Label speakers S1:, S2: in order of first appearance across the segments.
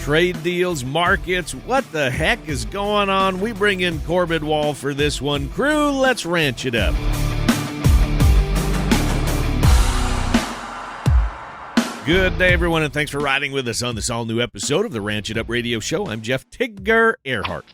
S1: trade deals, markets. What the heck is going on? We bring in Corbitt Wall for this one. Crew, let's ranch it up. Good day, everyone, and thanks for riding with us on this all-new episode of the Ranch It Up Radio Show. I'm Jeff Tigger Erhardt.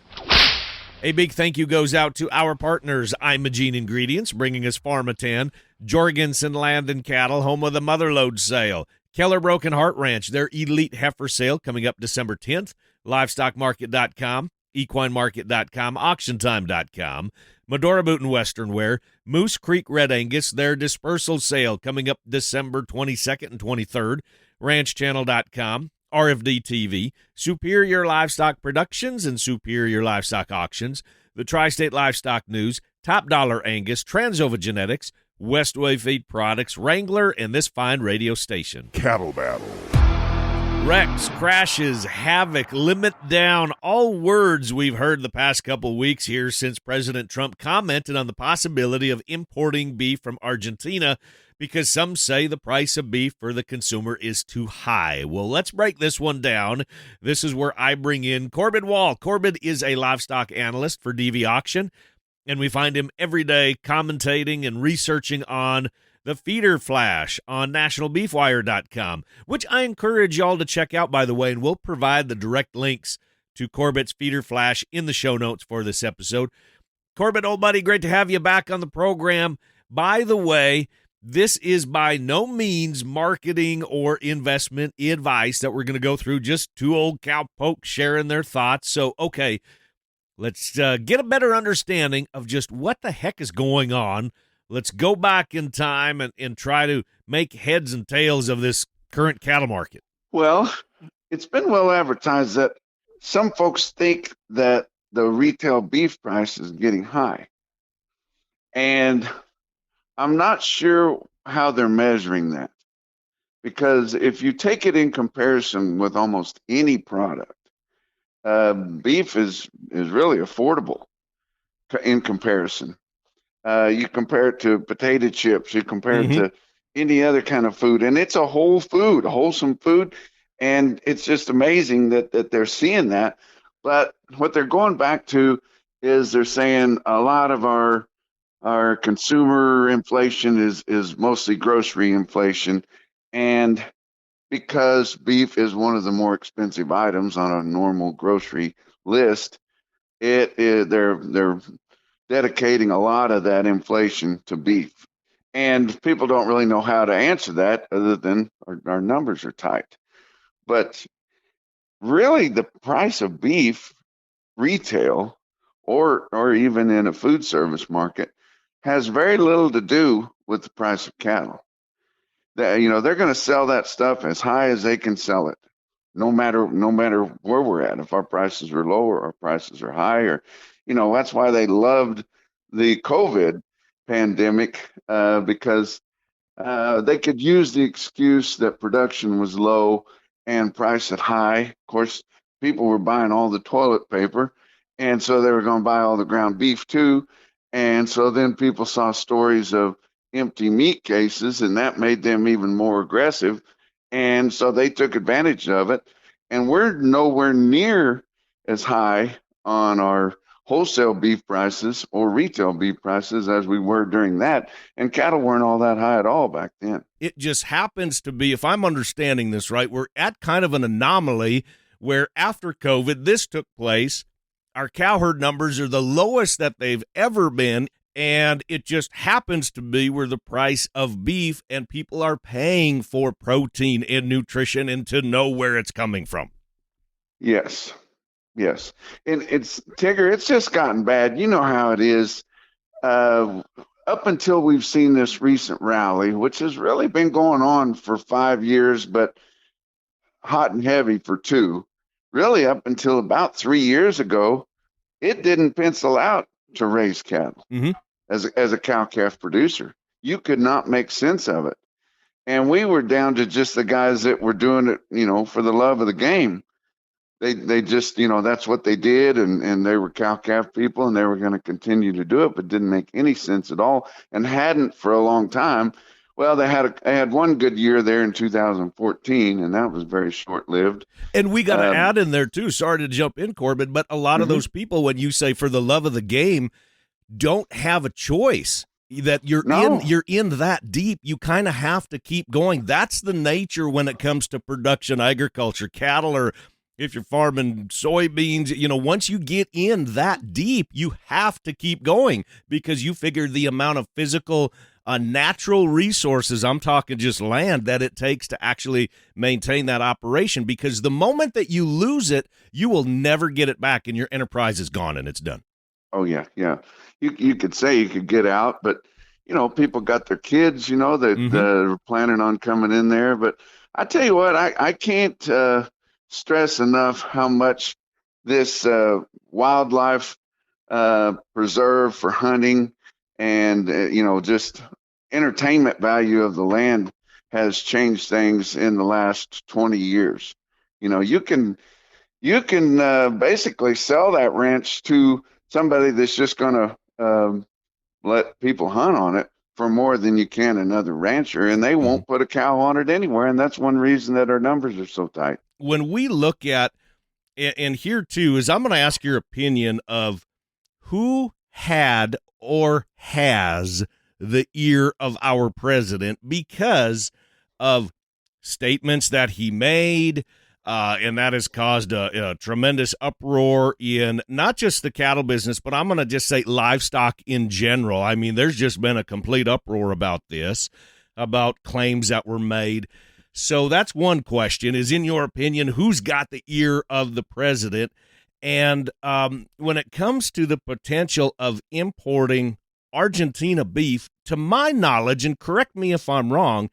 S1: A big thank you goes out to our partners, Imogene Ingredients, bringing us Pharmatan, Jorgensen Land and Cattle, home of the Motherlode sale, Keller Broken Heart Ranch, their Elite Heifer sale coming up December 10th, LivestockMarket.com, EquineMarket.com, AuctionTime.com, Medora Boot and Western Wear, Moose Creek Red Angus, their dispersal sale coming up December 22nd and 23rd, RanchChannel.com, RFD TV, Superior Livestock Productions and Superior Livestock Auctions, the Tri-State Livestock News, Top Dollar Angus, Transova Genetics, Westway Feed Products, Wrangler, and this fine radio station.
S2: Cattle Battle.
S1: Wrecks, crashes, havoc, limit down, all words we've heard the past couple weeks here since President Trump commented on the possibility of importing beef from Argentina because some say the price of beef for the consumer is too high. Well, let's break this one down. This is where I bring in Corbitt Wall. Corbitt is a livestock analyst for DV Auction, and we find him every day commentating and researching on the Feeder Flash on NationalBeefWire.com, which I encourage y'all to check out, by the way, and we'll provide the direct links to Corbitt's Feeder Flash in the show notes for this episode. Corbitt, old buddy, great to have you back on the program. By the way, this is by no means marketing or investment advice that we're going to go through, just two old cowpokes sharing their thoughts. So, okay, let's get a better understanding of just what the heck is going on. Let's go back in time and try to make heads and tails of this current cattle market.
S3: Well, it's been well advertised that some folks think that the retail beef price is getting high. And I'm not sure how they're measuring that. Because if you take it in comparison with almost any product, beef is really affordable in comparison. You compare it to potato chips, you compare it to any other kind of food, and it's a whole food, a wholesome food, and it's just amazing that they're seeing that. But what they're going back to is they're saying a lot of our consumer inflation is mostly grocery inflation, and because beef is one of the more expensive items on a normal grocery list, they're dedicating a lot of that inflation to beef. And people don't really know how to answer that other than our numbers are tight. But really the price of beef retail or even in a food service market has very little to do with the price of cattle. They're going to sell that stuff as high as they can sell it, no matter where we're at. If our prices are low or our prices are high, or that's why they loved the COVID pandemic, because they could use the excuse that production was low and price it high. Of course, people were buying all the toilet paper, and so they were going to buy all the ground beef too. And so then people saw stories of empty meat cases, and that made them even more aggressive. And so they took advantage of it. And we're nowhere near as high on our wholesale beef prices or retail beef prices as we were during that. And cattle weren't all that high at all back then.
S1: It just happens to be, if I'm understanding this right, we're at kind of an anomaly where after COVID, this took place. Our cow herd numbers are the lowest that they've ever been, and it just happens to be where the price of beef and people are paying for protein and nutrition and to know where it's coming from.
S3: Yes. And Tigger, it's just gotten bad. You know how it is. Up until we've seen this recent rally, which has really been going on for 5 years, but hot and heavy for 2. Really, up until about 3 years ago, it didn't pencil out to raise cattle as a cow-calf producer. You could not make sense of it. And we were down to just the guys that were doing it, for the love of the game. They just, that's what they did, and they were cow-calf people, and they were going to continue to do it, but didn't make any sense at all, and hadn't for a long time. Well, they had one good year there in 2014, and that was very short lived.
S1: And we got to add in there too. Sorry to jump in, Corbett, but a lot of those people, when you say for the love of the game, don't have a choice. That you're in that deep. You kind of have to keep going. That's the nature when it comes to production agriculture, cattle, or if you're farming soybeans. Once you get in that deep, you have to keep going because you figure the amount of physical natural resources, I'm talking just land, that it takes to actually maintain that operation, because the moment that you lose it, you will never get it back and your enterprise is gone and it's done.
S3: Oh yeah, yeah. You could say you could get out, but people got their kids, that are planning on coming in there. But I tell you what, I can't stress enough how much this wildlife preserve for hunting and just entertainment value of the land has changed things in the last 20 years. You can basically sell that ranch to somebody that's just going to let people hunt on it for more than you can another rancher, and they won't put a cow on it anywhere. And that's one reason that our numbers are so tight.
S1: When we look at, and here too, is I'm going to ask your opinion of who had or has the ear of our president because of statements that he made, and that has caused a tremendous uproar in not just the cattle business, but I'm going to just say livestock in general. I mean, there's just been a complete uproar about this, about claims that were made. So that's one question, is, in your opinion, who's got the ear of the president? And when it comes to the potential of importing Argentina beef, to my knowledge, and correct me if I'm wrong,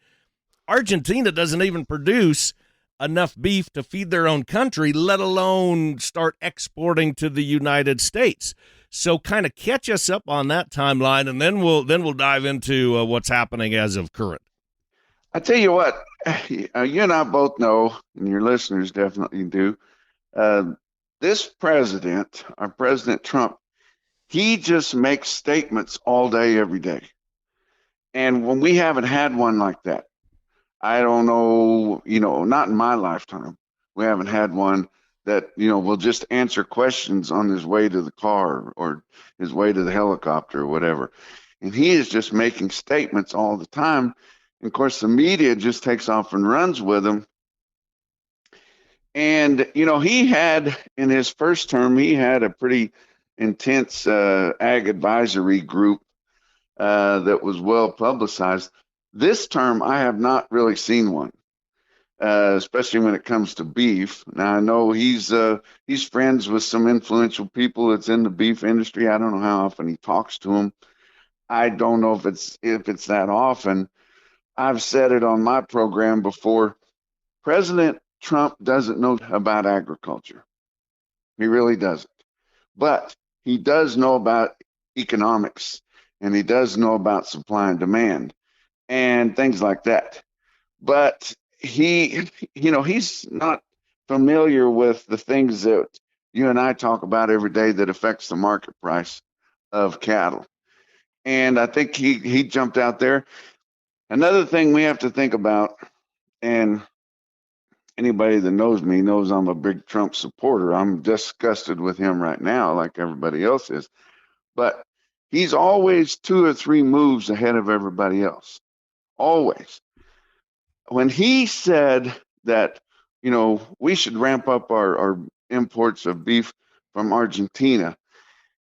S1: Argentina doesn't even produce enough beef to feed their own country, let alone start exporting to the United States. So kind of catch us up on that timeline, and then we'll dive into what's happening as of current.
S3: I tell you what, you and I both know, and your listeners definitely do, this president, our President Trump, he just makes statements all day, every day. And when we haven't had one like that, I don't know, not in my lifetime, we haven't had one that, will just answer questions on his way to the car or his way to the helicopter or whatever. And he is just making statements all the time. And of course, the media just takes off and runs with him. And, he had, in his first term, he had a pretty intense ag advisory group that was well publicized. This term, I have not really seen one, especially when it comes to beef. Now, I know he's friends with some influential people that's in the beef industry. I don't know how often he talks to them. I don't know if it's that often. I've said it on my program before. President Trump doesn't know about agriculture. He really doesn't. But he does know about economics, and he does know about supply and demand and things like that. But he's not familiar with the things that you and I talk about every day that affects the market price of cattle. And I think he jumped out there. Another thing we have to think about, and anybody that knows me knows I'm a big Trump supporter. I'm disgusted with him right now, like everybody else is. But he's always 2 or 3 moves ahead of everybody else. Always. When he said that, we should ramp up our imports of beef from Argentina,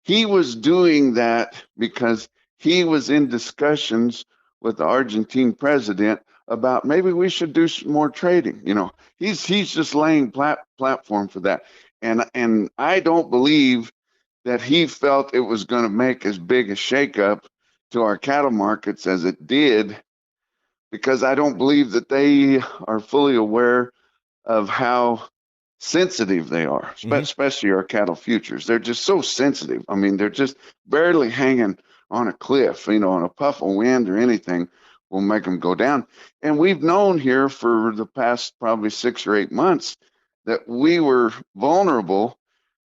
S3: he was doing that because he was in discussions with the Argentine president about maybe we should do some more trading. He's just laying platform for that. And I don't believe that he felt it was going to make as big a shakeup to our cattle markets as it did, because I don't believe that they are fully aware of how sensitive they are, especially our cattle futures. They're just so sensitive. I mean, they're just barely hanging on a cliff, on a puff of wind or anything will make them go down. And we've known here for the past probably 6 or 8 months that we were vulnerable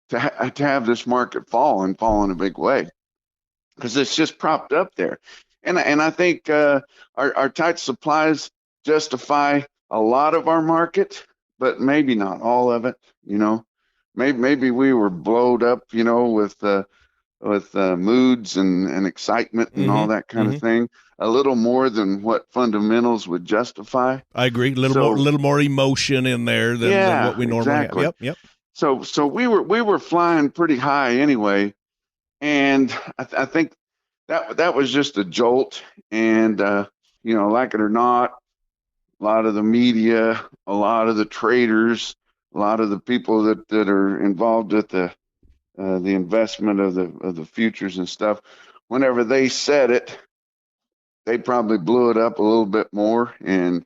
S3: to have this market fall in a big way, because it's just propped up there. And I think our tight supplies justify a lot of our market, but maybe not all of it. Maybe we were blowed up, with moods and excitement and all that kind of thing, a little more than what fundamentals would justify.
S1: I agree. Little more emotion in there than what we normally
S3: exactly.
S1: have. Yep.
S3: So we were flying pretty high anyway, and I think that was just a jolt. And like it or not, a lot of the media, a lot of the traders, a lot of the people that are involved with the investment of the futures and stuff, whenever they said it, they probably blew it up a little bit more, and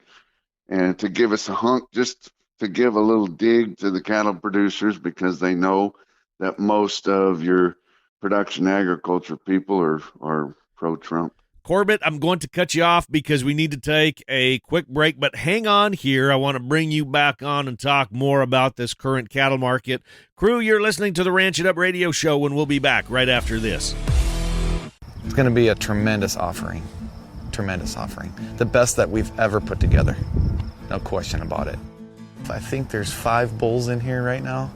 S3: to give us a hunk, just to give a little dig to the cattle producers, because they know that most of your production agriculture people are pro-Trump.
S1: Corbitt, I'm going to cut you off because we need to take a quick break, but hang on here. I want to bring you back on and talk more about this current cattle market. Crew, you're listening to the Ranch It Up radio show, and we'll be back right after this.
S2: It's going to be a tremendous offering. Tremendous offering. The best that we've ever put together. No question about it. I think there's 5 bulls in here right now,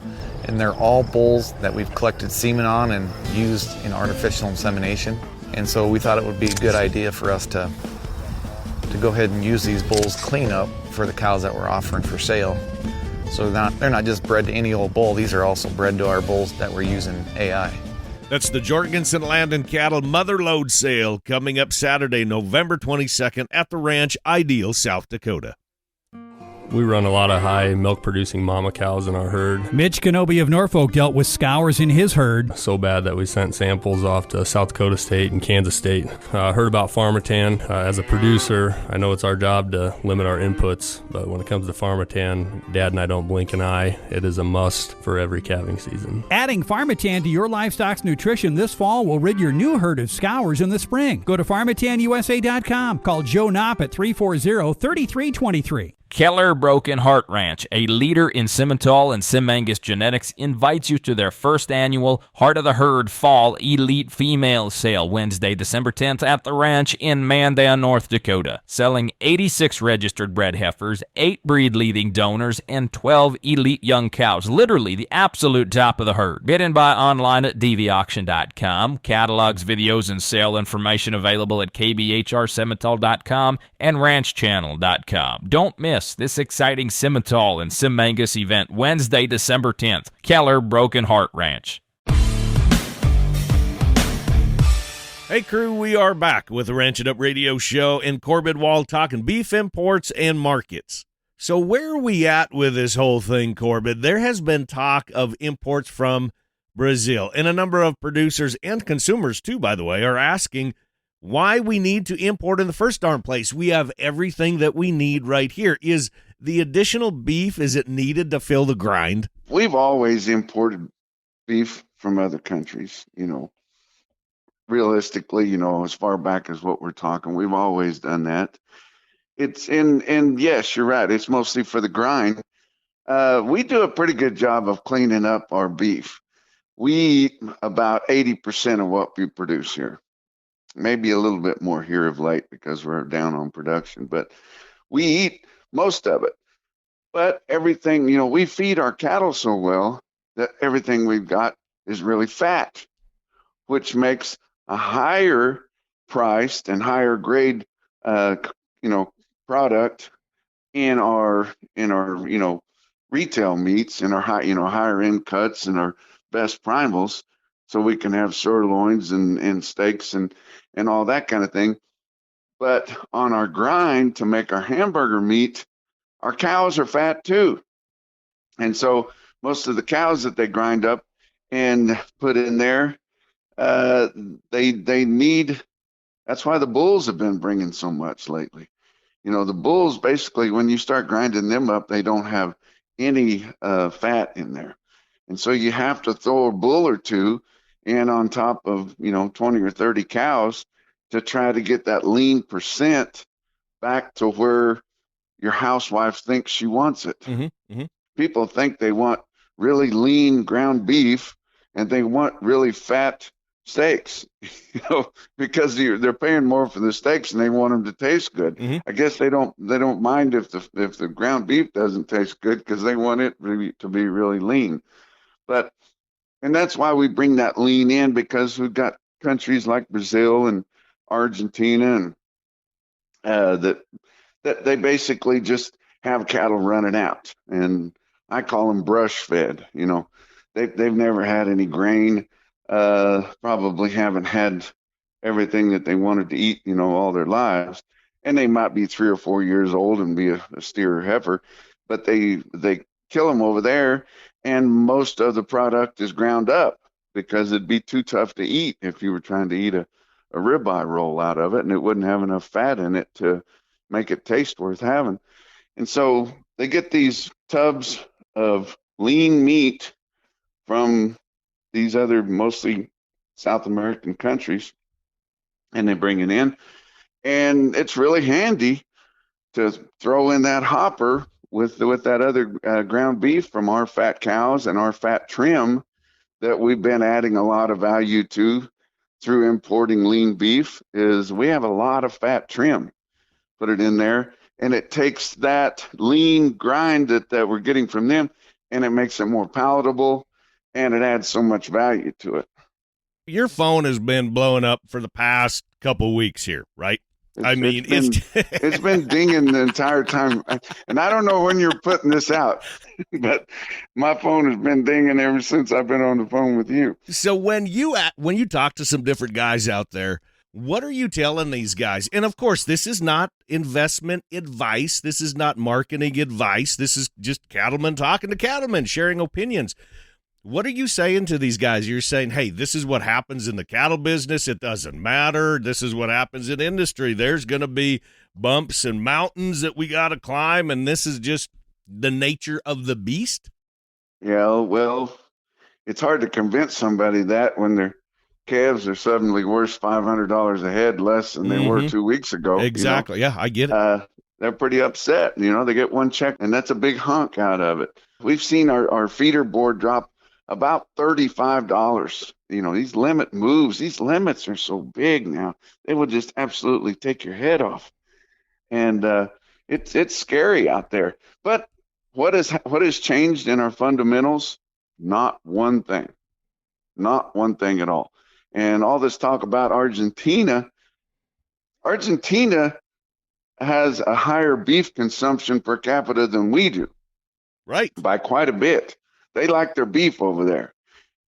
S2: and they're all bulls that we've collected semen on and used in artificial insemination. And so we thought it would be a good idea for us to go ahead and use these bulls clean up for the cows that we're offering for sale. So they're not just bred to any old bull. These are also bred to our bulls that we're using AI.
S1: That's the Jorgensen Land and Cattle Mother Load Sale coming up Saturday, November 22nd at the ranch, Ideal, South Dakota.
S4: We run a lot of high milk-producing mama cows in our herd.
S5: Mitch Kenobi of Norfolk dealt with scours in his herd.
S4: So bad that we sent samples off to South Dakota State and Kansas State. Heard about Pharmatan. As a producer, I know it's our job to limit our inputs, but when it comes to Pharmatan, Dad and I don't blink an eye. It is a must for every calving season.
S5: Adding Pharmatan to your livestock's nutrition this fall will rid your new herd of scours in the spring. Go to PharmatanUSA.com. Call Joe Knopp at 340-3323.
S6: Keller Broken Heart Ranch, a leader in Simmental and Sim-Angus genetics, invites you to their first annual Heart of the Herd Fall Elite Female Sale Wednesday, December 10th at the ranch in Mandan, North Dakota. Selling 86 registered bred heifers, 8 breed-leading donors, and 12 elite young cows. Literally the absolute top of the herd. Bid and buy online at dvauction.com. Catalogs, videos, and sale information available at kbhrsimmental.com and ranchchannel.com. Don't miss this exciting Simmental and Sim-Angus event Wednesday, December 10th. Keller Broken Heart Ranch.
S1: Hey crew, we are back with the Ranch It Up radio show and Corbitt Wall talking beef imports and markets. So where are we at with this whole thing, Corbitt? There has been talk of imports from Brazil, and a number of producers and consumers too, by the way, are asking why we need to import in the first darn place. We have everything that we need right here. Is the additional beef, is it needed to fill the grind?
S3: We've always imported beef from other countries, realistically, as far back as what we're talking, we've always done that. And yes, you're right. It's mostly for the grind. We do a pretty good job of cleaning up our beef. We eat about 80% of what we produce here. Maybe a little bit more here of late because we're down on production, but we eat most of it. But everything, we feed our cattle so well that everything we've got is really fat, which makes a higher priced and higher grade, product in our retail meats, in our higher end cuts and our best primals, so we can have sirloins and steaks and all that kind of thing. But on our grind to make our hamburger meat, our cows are fat too. And so most of the cows that they grind up and put in there, they need, that's why the bulls have been bringing so much lately. The bulls, basically, when you start grinding them up, they don't have any fat in there. And so you have to throw a bull or two in on top of, 20 or 30 cows to try to get that lean percent back to where your housewife thinks she wants it. People think they want really lean ground beef and they want really fat steaks, because they're paying more for the steaks and they want them to taste good.
S1: Mm-hmm.
S3: I guess they don't mind if the ground beef doesn't taste good, because they want it to be really lean. And that's why we bring that lean in, because we've got countries like Brazil and Argentina and that they basically just have cattle running out, and I call them brush fed. They've never had any grain, probably haven't had everything that they wanted to eat, all their lives, and they might be 3 or 4 years old and be a steer or heifer, but they kill them over there, and most of the product is ground up because it'd be too tough to eat if you were trying to eat a ribeye roll out of it, and it wouldn't have enough fat in it to make it taste worth having. And so they get these tubs of lean meat from these other mostly South American countries, and they bring it in, and it's really handy to throw in that hopper with that other ground beef from our fat cows and our fat trim that we've been adding a lot of value to through importing lean beef. Is we have a lot of fat trim, put it in there, and it takes that lean grind that we're getting from them, and it makes it more palatable, and it adds so much value to it.
S1: Your phone has been blowing up for the past couple weeks here, right?
S3: It's been dinging the entire time, and I don't know when you're putting this out, but my phone has been dinging ever since I've been on the phone with you.
S1: So when you talk to some different guys out there, what are you telling these guys? And of course, this is not investment advice. This is not marketing advice. This is just cattlemen talking to cattlemen, sharing opinions. What are you saying to these guys? You're saying, hey, this is what happens in the cattle business. It doesn't matter. This is what happens in industry. There's going to be bumps and mountains that we got to climb, and this is just the nature of the beast?
S3: Yeah, well, it's hard to convince somebody that when their calves are suddenly worth $500 a head less than they were 2 weeks ago.
S1: Exactly. Yeah, I get it.
S3: They're pretty upset. They get one check, and that's a big hunk out of it. We've seen our feeder board drop about $35. These limit moves, these limits are so big now, they will just absolutely take your head off. And it's scary out there. But what has changed in our fundamentals? Not one thing. Not one thing at all. And all this talk about Argentina has a higher beef consumption per capita than we do.
S1: Right.
S3: By quite a bit. They like their beef over there,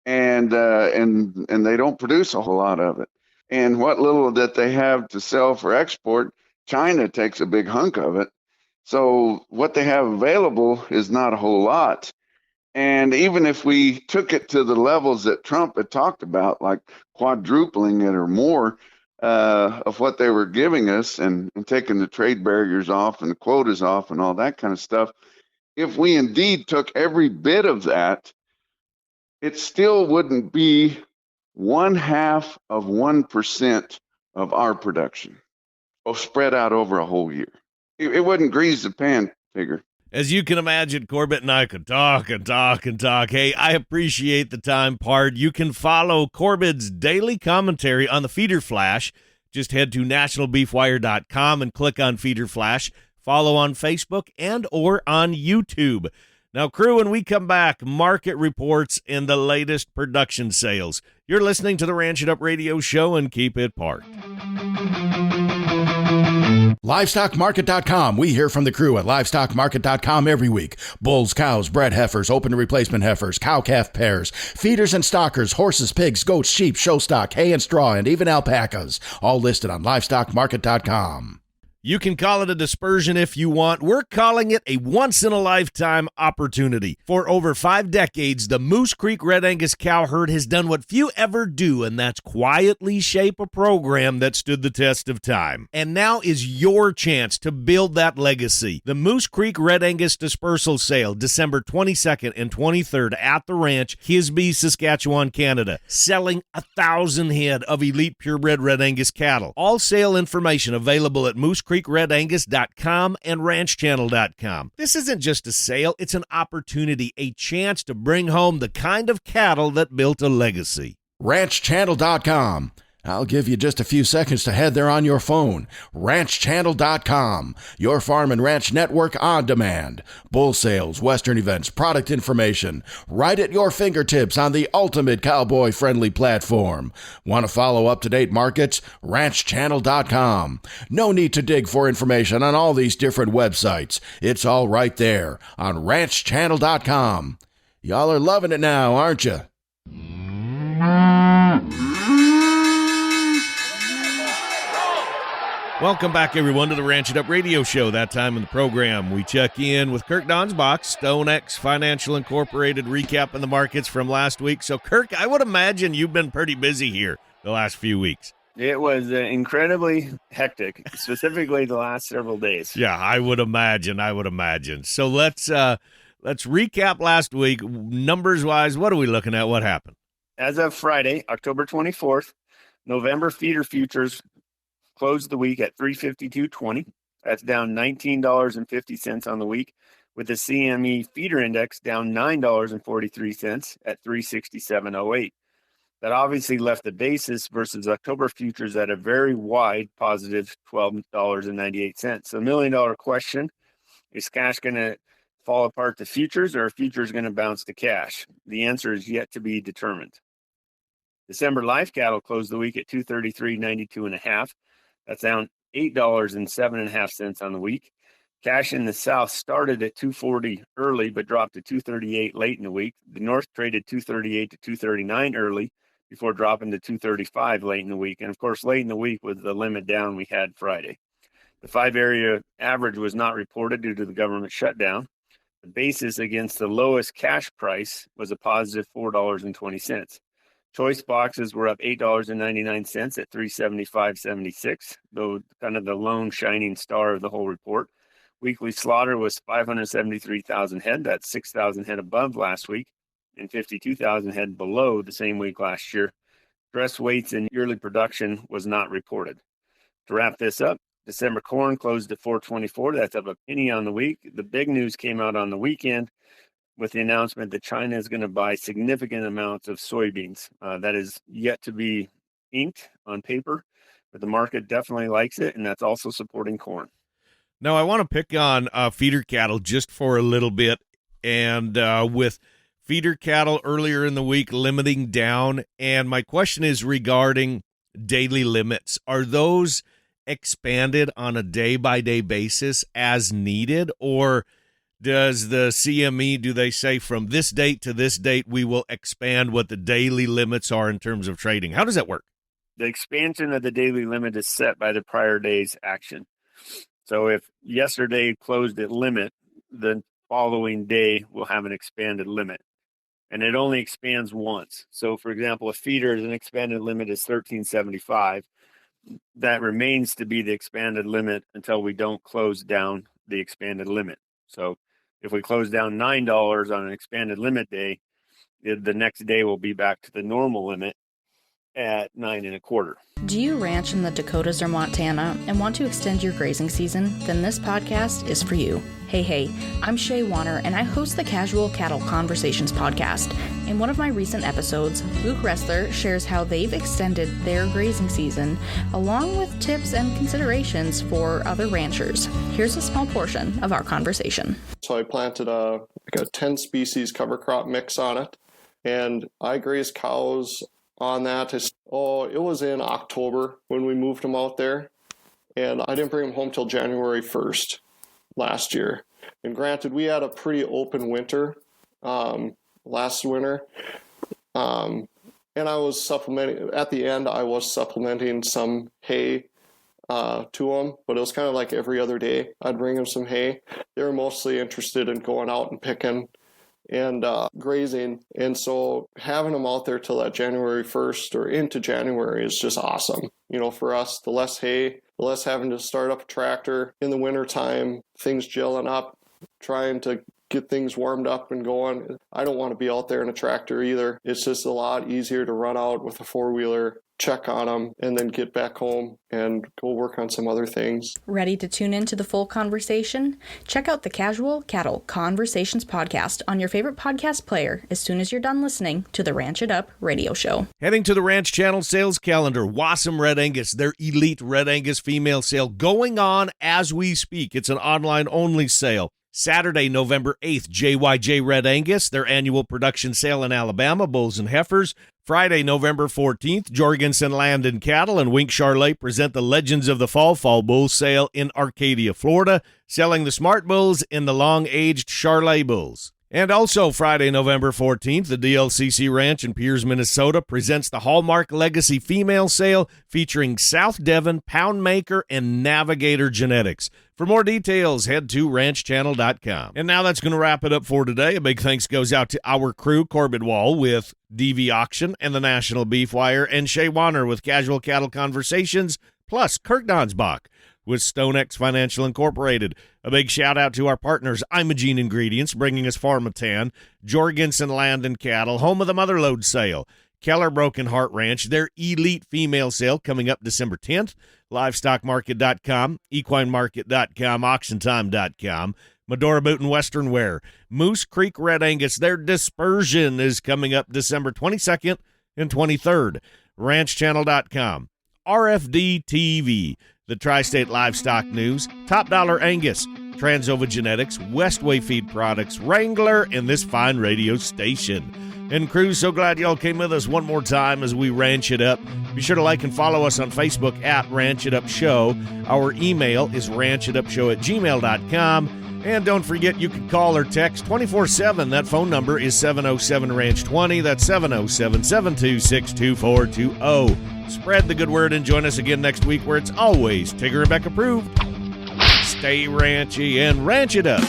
S3: and they don't produce a whole lot of it. And what little that they have to sell for export, China takes a big hunk of it. So what they have available is not a whole lot. And even if we took it to the levels that Trump had talked about, like quadrupling it or more of what they were giving us, and taking the trade barriers off and the quotas off and all that kind of stuff, if we indeed took every bit of that, it still wouldn't be 0.5% of our production, spread out over a whole year. It wouldn't grease the pan, Tigger.
S1: As you can imagine, Corbitt and I could talk and talk and talk. Hey, I appreciate the time, Pard. You can follow Corbitt's daily commentary on the Feeder Flash. Just head to nationalbeefwire.com and click on Feeder Flash. Follow on Facebook and or on YouTube. Now, crew, when we come back, market reports and the latest production sales. You're listening to the Ranch It Up Radio Show, and keep it parked.
S7: LivestockMarket.com. We hear from the crew at LivestockMarket.com every week. Bulls, cows, bred heifers, open to replacement heifers, cow-calf pairs, feeders and stockers, horses, pigs, goats, sheep, show stock, hay and straw, and even alpacas. All listed on LivestockMarket.com.
S1: You can call it a dispersion if you want. We're calling it a once-in-a-lifetime opportunity. For over 5 decades, the Moose Creek Red Angus cow herd has done what few ever do, and that's quietly shape a program that stood the test of time. And now is your chance to build that legacy. The Moose Creek Red Angus Dispersal Sale, December 22nd and 23rd at the ranch, Kisby, Saskatchewan, Canada. Selling 1,000 head of elite purebred Red Angus cattle. All sale information available at moosecreekredangus.com and ranchchannel.com. This isn't just a sale, it's an opportunity, a chance to bring home the kind of cattle that built a legacy.
S7: ranchchannel.com. I'll give you just a few seconds to head there on your phone. ranchchannel.com, your farm and ranch network on demand. Bull sales, western events, product information, right at your fingertips on the ultimate cowboy-friendly platform. Want to follow up-to-date markets? ranchchannel.com. No need to dig for information on all these different websites. It's all right there on ranchchannel.com. Y'all are loving it now, aren't you?
S1: Welcome back, everyone, to the Ranch It Up radio show. That time in the program, we check in with Kirk Donsbach, StoneX Financial Incorporated, recapping the markets from last week. So, Kirk, I would imagine you've been pretty busy here the last few weeks.
S8: It was incredibly hectic, specifically the last several days.
S1: Yeah, I would imagine. So let's recap last week. Numbers-wise, what are we looking at? What happened?
S8: As of Friday, October 24th, November feeder futures closed the week at $352.20. That's down $19.50 on the week, with the CME feeder index down $9.43 at $367.08. That obviously left the basis versus October futures at a very wide positive $12.98. So, $1 million question: is cash going to fall apart to futures, or are futures going to bounce to cash? The answer is yet to be determined. December live cattle closed the week at $233.92.5. That's down $8.07.5 on the week. Cash in the South started at $240 early, but dropped to $238 late in the week. The North traded $238 to $239 early before dropping to $235 late in the week. And of course, late in the week was the limit down we had Friday. The 5-area average was not reported due to the government shutdown. The basis against the lowest cash price was a positive $4.20. Choice boxes were up $8.99 at $375.76, though kind of the lone shining star of the whole report. Weekly slaughter was 573,000 head. That's 6,000 head above last week and 52,000 head below the same week last year. Dress weights and yearly production was not reported. To wrap this up, December corn closed at $4.24. That's up a penny on the week. The big news came out on the weekend with the announcement that China is going to buy significant amounts of soybeans. That is yet to be inked on paper, but the market definitely likes it, and that's also supporting corn.
S1: Now, I want to pick on feeder cattle just for a little bit, and with feeder cattle earlier in the week limiting down, and my question is regarding daily limits. Are those expanded on a day-by-day basis as needed, or does the CME, do they say from this date to this date, we will expand what the daily limits are in terms of trading? How does that work?
S8: The expansion of the daily limit is set by the prior day's action. So if yesterday closed at limit, the following day will have an expanded limit. And it only expands once. So, for example, a feeder is an expanded limit is $13.75. That remains to be the expanded limit until we don't close down the expanded limit. So if we close down $9 on an expanded limit day, the next day will be back to the normal limit at $9.25.
S9: Do you ranch in the Dakotas or Montana and want to extend your grazing season? Then this podcast is for you. Hey, I'm Shay Wanner, and I host the Casual Cattle Conversations podcast. In one of my recent episodes, Luke Ressler shares how they've extended their grazing season, along with tips and considerations for other ranchers. Here's a small portion of our conversation.
S10: So I planted a 10 species cover crop mix on it, and I grazed cows on that. It was in October when we moved them out there, and I didn't bring them home till January 1st last year. And granted, we had a pretty open winter last winter, and I was supplementing at the end. I was supplementing some hay to them, but it was kind of like every other day I'd bring them some hay. They were mostly interested in going out and picking and grazing, and so having them out there till that January 1st or into January is just awesome. You know, for us, the less hay, the less having to start up a tractor in the wintertime, things gelling up, trying to get things warmed up and going. I don't want to be out there in a tractor either. It's just a lot easier to run out with a four-wheeler check on them, and then get back home and go work on some other things.
S9: Ready to tune into the full conversation? Check out the Casual Cattle Conversations podcast on your favorite podcast player as soon as you're done listening to the Ranch It Up radio show.
S1: Heading to the Ranch Channel sales calendar, Wassum Red Angus, their elite Red Angus female sale going on as we speak. It's an online-only sale. Saturday, November 8th, JYJ Red Angus, their annual production sale in Alabama, bulls and heifers. Friday, November 14th, Jorgensen Land and Cattle and Wink Charlet present the Legends of the Fall Bull sale in Arcadia, Florida, selling the smart bulls in the long-aged Charlet bulls. And also Friday, November 14th, the DLCC Ranch in Piers, Minnesota presents the Hallmark Legacy Female Sale featuring South Devon, Poundmaker, and Navigator genetics. For more details, head to ranchchannel.com. And now that's going to wrap it up for today. A big thanks goes out to our crew, Corbitt Wall with DV Auction and the National Beef Wire, and Shay Wanner with Casual Cattle Conversations, plus Kirk Donsbach with StoneX Financial Incorporated. A big shout-out to our partners, Imogene Ingredients, bringing us Pharmatan, Jorgensen Land and Cattle, home of the Motherlode Sale, Keller Broken Heart Ranch, their elite female sale coming up December 10th, LivestockMarket.com, EquineMarket.com, AuctionTime.com, Medora Boot and Western Wear, Moose Creek Red Angus, their dispersion is coming up December 22nd and 23rd, RanchChannel.com, RFD TV, the Tri-State Livestock News, Top Dollar Angus, Transova Genetics, Westway Feed Products, Wrangler, and this fine radio station. And crew, so glad y'all came with us one more time as we ranch it up. Be sure to like and follow us on Facebook at Ranch It Up Show. Our email is ranchitupshow@gmail.com. And don't forget, you can call or text 24/7. That phone number is 707-RANCH-20. That's 707-726-2420. Spread the good word and join us again next week where it's always Tigger and Beck approved. Stay ranchy and ranch it up.